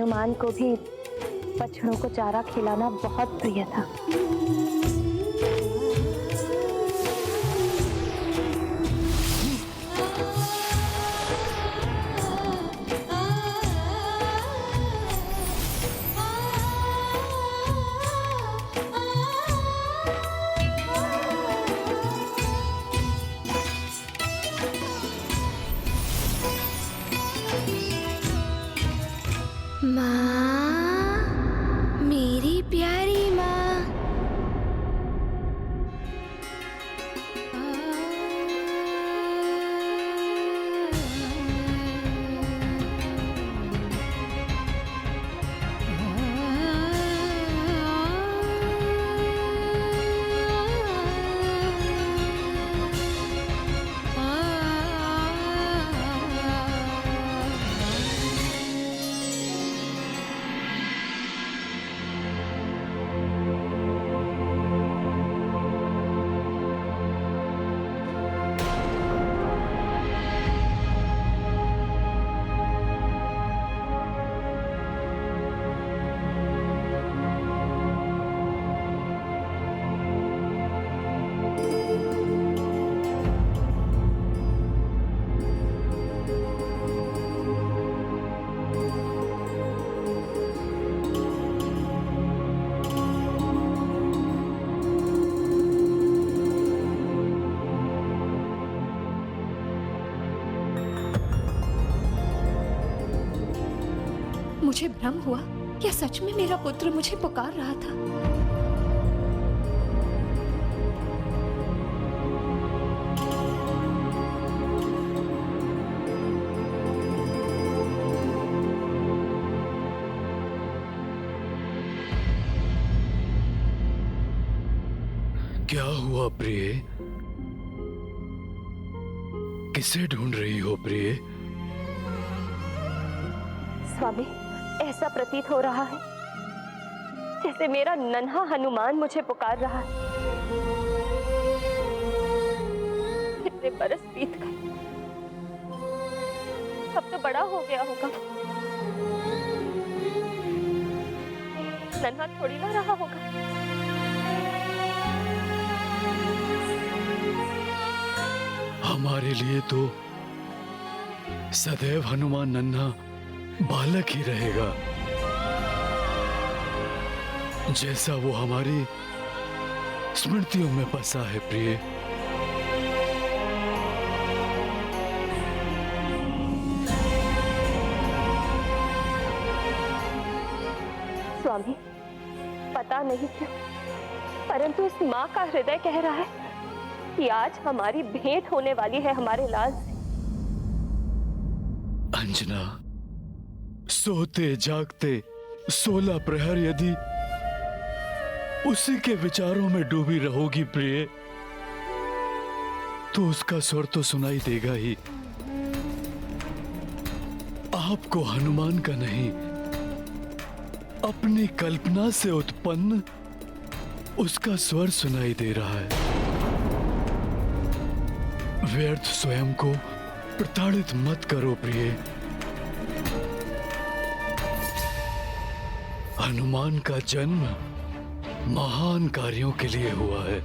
हनुमान को भी बछड़ों को चारा खिलाना बहुत प्रिय था। माँ, मेरी प्यारी माँ। मुझे भ्रम हुआ, क्या सच में मेरा पुत्र मुझे पुकार रहा था? क्या हुआ प्रिय? किसे ढूंढ रही हो प्रिय? स्वामी, ऐसा प्रतीत हो रहा है जैसे मेरा नन्हा हनुमान मुझे पुकार रहा है। कितने बरस बीत गए, अब तो बड़ा हो गया होगा, नन्हा थोड़ी ना रहा होगा। हमारे लिए तो सदैव हनुमान नन्हा बालक ही रहेगा, जैसा वो हमारी स्मृतियों में बसा है प्रिय। स्वामी, पता नहीं क्यों, परंतु इस माँ का हृदय कह रहा है कि आज हमारी भेंट होने वाली है हमारे लाल से। अंजना, सोते जागते 16 प्रहर यदि उसी के विचारों में डूबी रहोगी प्रिय, तो उसका स्वर तो सुनाई देगा ही। आपको हनुमान का नहीं, अपनी कल्पना से उत्पन्न उसका स्वर सुनाई दे रहा है। व्यर्थ स्वयं को प्रताड़ित मत करो प्रिय। हनुमान का जन्म महान कार्यों के लिए हुआ है।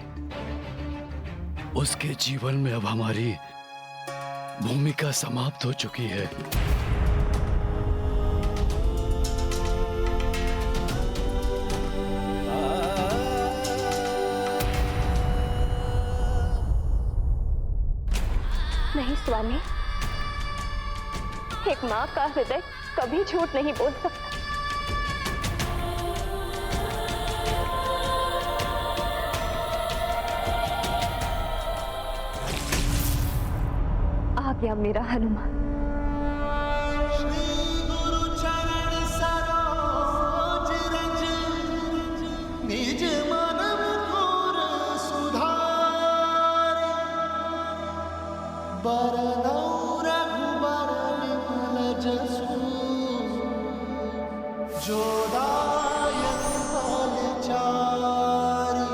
उसके जीवन में अब हमारी भूमिका समाप्त हो चुकी है। नहीं स्वामी, एक माँ का हृदय कभी झूठ नहीं बोल सकता। आ गया मेरा हनुमान। निज मन मुकुर सुधार, बरनौ रघुबर विमल जसु, जो दायक फल चारि।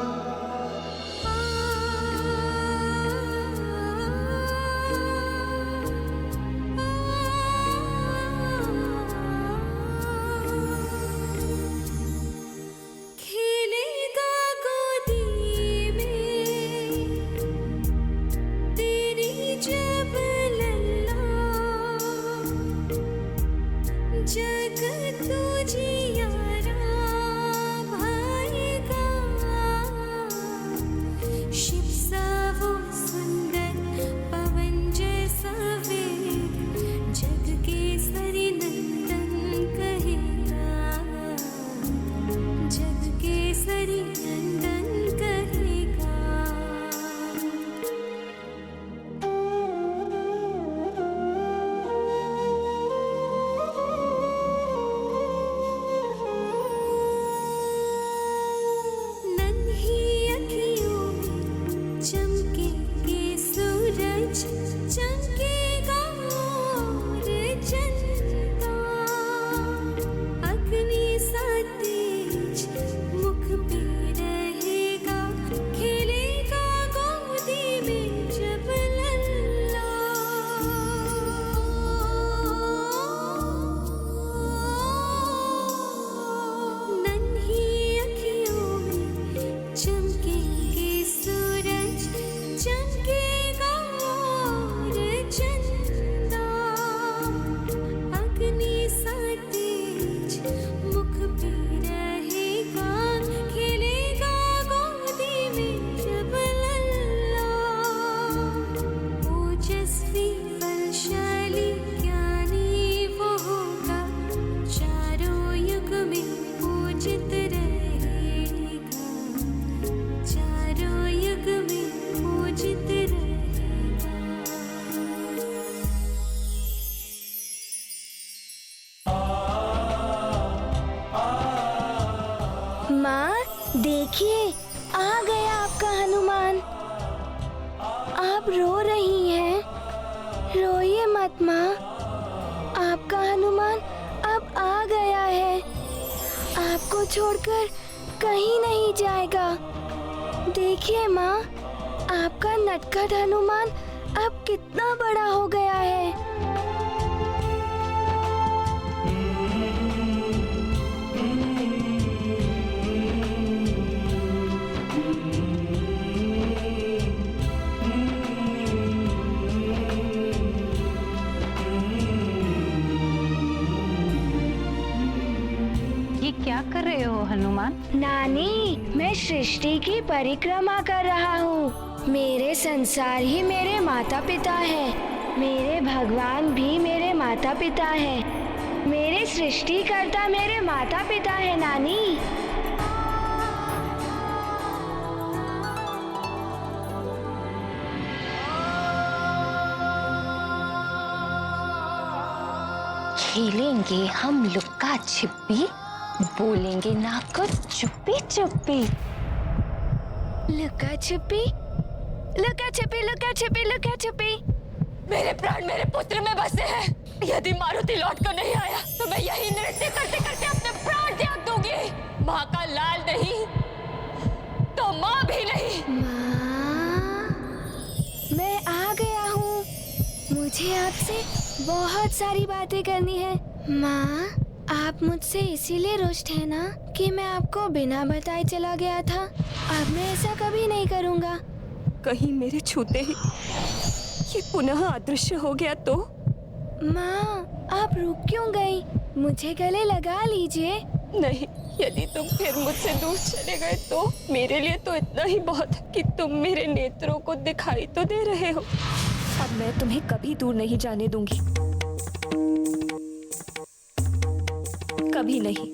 माँ देखिए, आ गया आपका हनुमान। आप रो रही हैं? रोइए मत माँ, आपका हनुमान अब आ गया है। आपको छोड़कर कहीं नहीं जाएगा। देखिए माँ, आपका नटखट हनुमान अब कितना बड़ा हो गया है। ये क्या कर रहे हो हनुमान? नानी, मैं सृष्टि की परिक्रमा कर रहा हूँ। मेरे संसार ही मेरे माता पिता है। मेरे भगवान भी मेरे माता पिता है। मेरे सृष्टिकर्ता मेरे माता पिता है नानी। खेलेंगे हम लुक्का छिपी, बोलेंगे ना कुछ चुप्पी चुप्पी। लुका छुपी, लुका छुपी, लुका छुपी, लुका छुपी। मेरे प्राण मेरे पुत्र में बसे हैं। यदि मारुति लौट कर नहीं आया तो मैं यही नृत्य करते करते अपने प्राण त्याग दूंगी। माँ का लाल नहीं तो माँ भी नहीं। माँ, मैं आ गया हूँ। मुझे आपसे बहुत सारी बातें करनी है। माँ, आप मुझसे इसीलिए रुष्ट है ना कि मैं आपको बिना बताए चला गया था। अब मैं ऐसा कभी नहीं करूँगा। कहीं मेरे छूते ही ये पुनः अदृश्य हो गया तो? माँ, आप रुक क्यों गई? मुझे गले लगा लीजिए। नहीं, यदि तुम फिर मुझसे दूर चले गए तो मेरे लिए तो इतना ही बहुत है कि तुम मेरे नेत्रों को दिखाई तो दे रहे हो। अब मैं तुम्हें कभी दूर नहीं जाने दूंगी, कभी नहीं।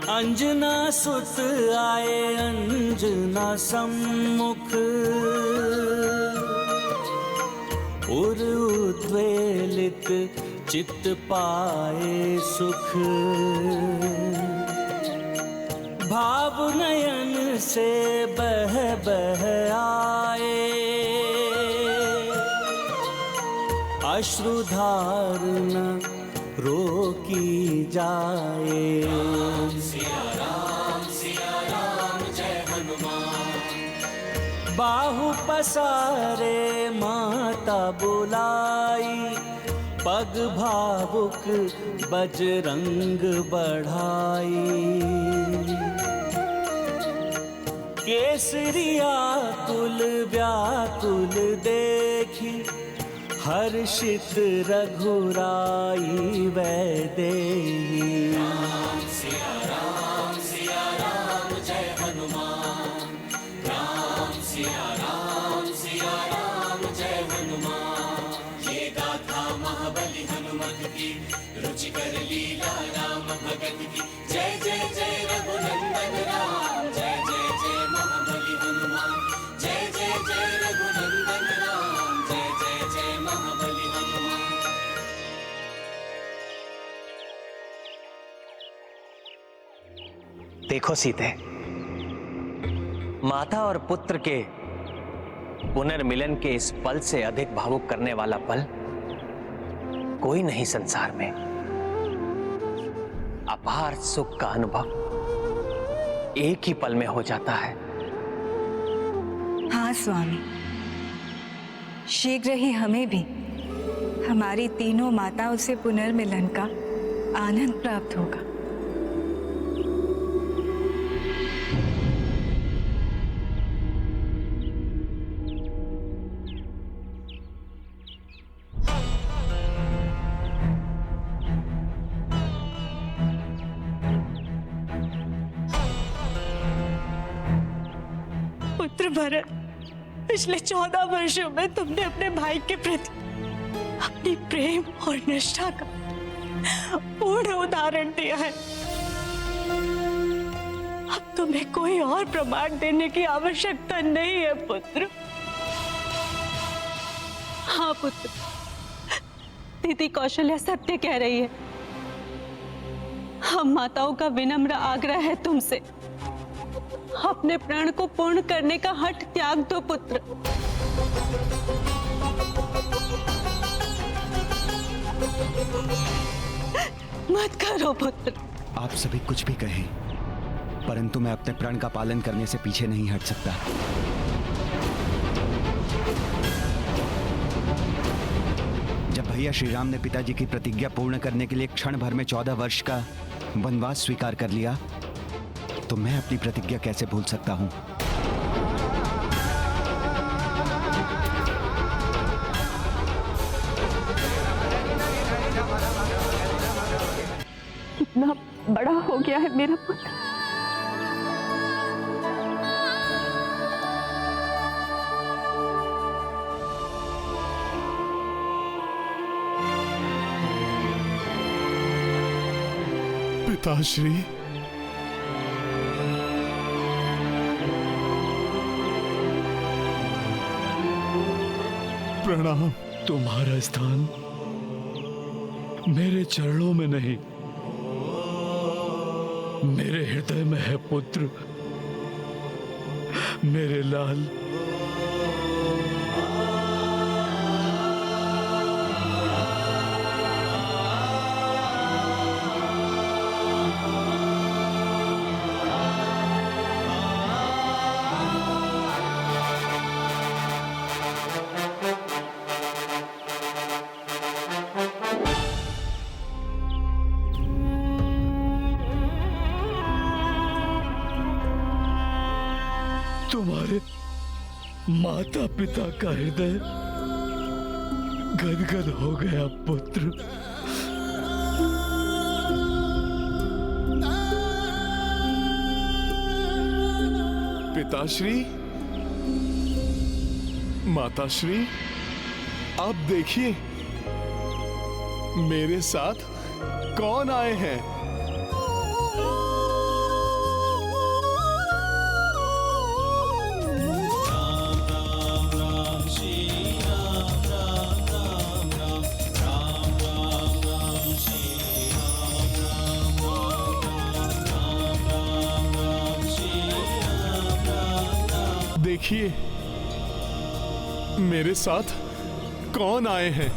अंजना सुत आए अंजना सम्मुख, उर उद्वेलित चित्त पाए सुख। भाव नयन से बह बह आए, अश्रुधार न रोकी जाए। सिया राम जय हनुमान। बाहु पसारे माता बुलाई, पग भावुक बजरंग बढ़ाई। केसरिया कुल व्याकुल देखी, हर्षित रघुराई वैदेही। सिया राम जय हनुमान। सिया राम जय हनुमान। ये गाथा महाबली हनुमत की, रुचिकर लीला राम भगत की। जय जय जय रघुनंदन राम, जय जय जय महाबली हनुमान। जय जय जय रघुनंदन राम, जय जय जय महाबली हनुमान। देखो सीते, माता और पुत्र के पुनर्मिलन के इस पल से अधिक भावुक करने वाला पल कोई नहीं संसार में। अपार सुख का अनुभव एक ही पल में हो जाता है। हाँ स्वामी, शीघ्र ही हमें भी हमारी तीनों माताओं से पुनर्मिलन का आनंद प्राप्त होगा। पुत्र भरत, पिछले 14 वर्षों में तुमने अपने भाई के प्रति अपनी प्रेम और निष्ठा का पूर्ण उदाहरण दिया है। अब तुम्हें कोई और प्रमाण देने की आवश्यकता नहीं है पुत्र। हाँ पुत्र, दीदी कौशल्या सत्य कह रही है। हम माताओं का विनम्र आग्रह है तुमसे, अपने प्राण को पूर्ण करने का हठ त्याग दो पुत्र। मत करो पुत्र। आप सभी कुछ भी कहें, परंतु मैं अपने प्रण का पालन करने से पीछे नहीं हट सकता। जब भैया श्री राम ने पिताजी की प्रतिज्ञा पूर्ण करने के लिए क्षण भर में 14 वर्ष का वनवास स्वीकार कर लिया, तो मैं अपनी प्रतिज्ञा कैसे भूल सकता हूं? कितना बड़ा हो गया है मेरा पुत्र। पिताश्री, प्रणाम। तुम्हारा स्थान मेरे चरणों में नहीं, मेरे हृदय में है पुत्र, मेरे लाल। तुम्हारे माता पिता का हृदय गदगद हो गया पुत्र। पिताश्री, माताश्री, आप देखिए मेरे साथ कौन आए हैं। देखिए मेरे साथ कौन आए हैं।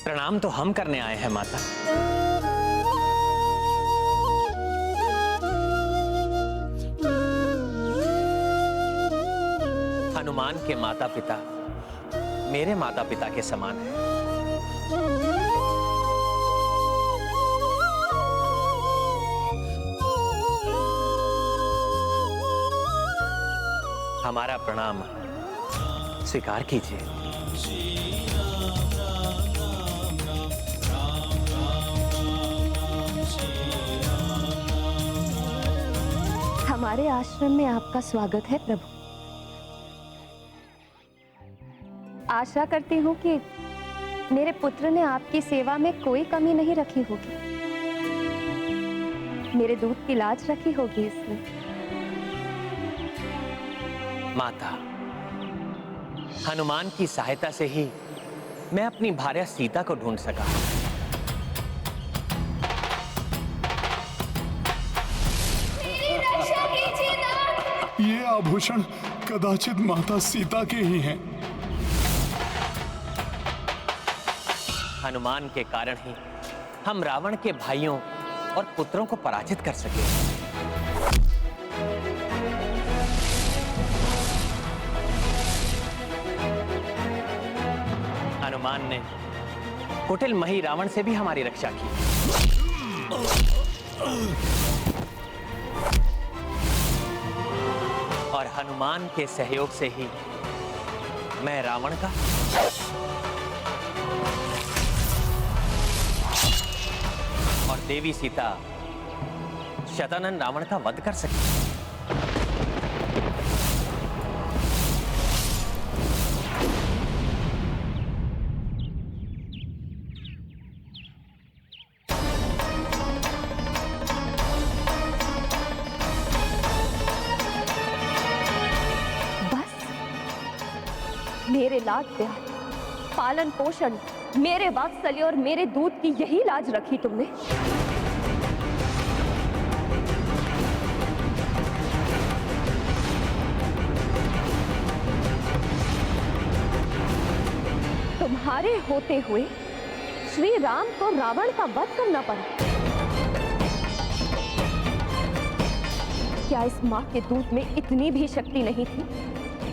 प्रणाम तो हम करने आए हैं माता। हनुमान के माता पिता मेरे माता पिता के समान हैं। हमारा प्रणाम स्वीकार कीजिए। हमारे आश्रम में आपका स्वागत है प्रभु। आशा करती हूँ कि मेरे पुत्र ने आपकी सेवा में कोई कमी नहीं रखी होगी। मेरे दूध की लाज रखी होगी इसमें। माता, हनुमान की सहायता से ही मैं अपनी भार्या सीता को ढूंढ सका। ये आभूषण कदाचित माता सीता के ही हैं। हनुमान के कारण ही हम रावण के भाइयों और पुत्रों को पराजित कर सके। हनुमान ने कुटिल मही रावण से भी हमारी रक्षा की। और हनुमान के सहयोग से ही मैं रावण का और देवी सीता शतानन रावण का वध कर सकी। मेरे लाड प्यार, पालन पोषण, मेरे वात्सल्य और मेरे दूध की यही लाज रखी तुमने। तुम्हारे होते हुए श्री राम को रावण का वध करना पड़ा। क्या इस मां के दूध में इतनी भी शक्ति नहीं थी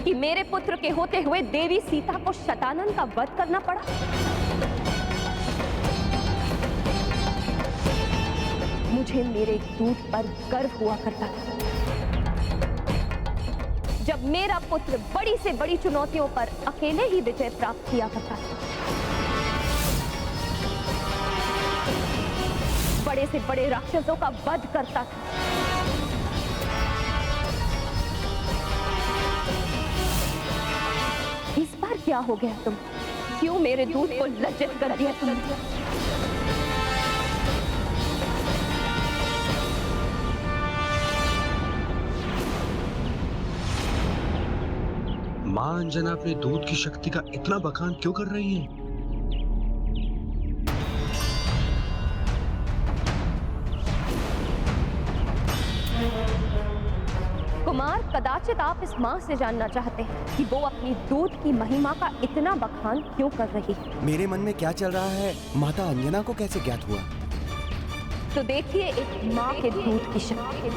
कि मेरे पुत्र के होते हुए देवी सीता को शतानन का वध करना पड़ा? मुझे मेरे दूध पर गर्व हुआ करता था। जब मेरा पुत्र बड़ी से बड़ी चुनौतियों पर अकेले ही विजय प्राप्त किया करता था, बड़े से बड़े राक्षसों का वध करता था। इस बार क्या हो गया तुम? क्यों मेरे दूध को लज्जित कर दिया तुमने? मां अंजना अपने दूध की शक्ति का इतना बखान क्यों कर रही है? कुमार, कदाचित आप इस मां से जानना चाहते हैं कि वो अपनी दूध की महिमा का इतना बखान क्यों कर रही है। मेरे मन में क्या चल रहा है माता अंजना को कैसे ज्ञात हुआ? तो देखिए एक मां के दूध की शक्ति।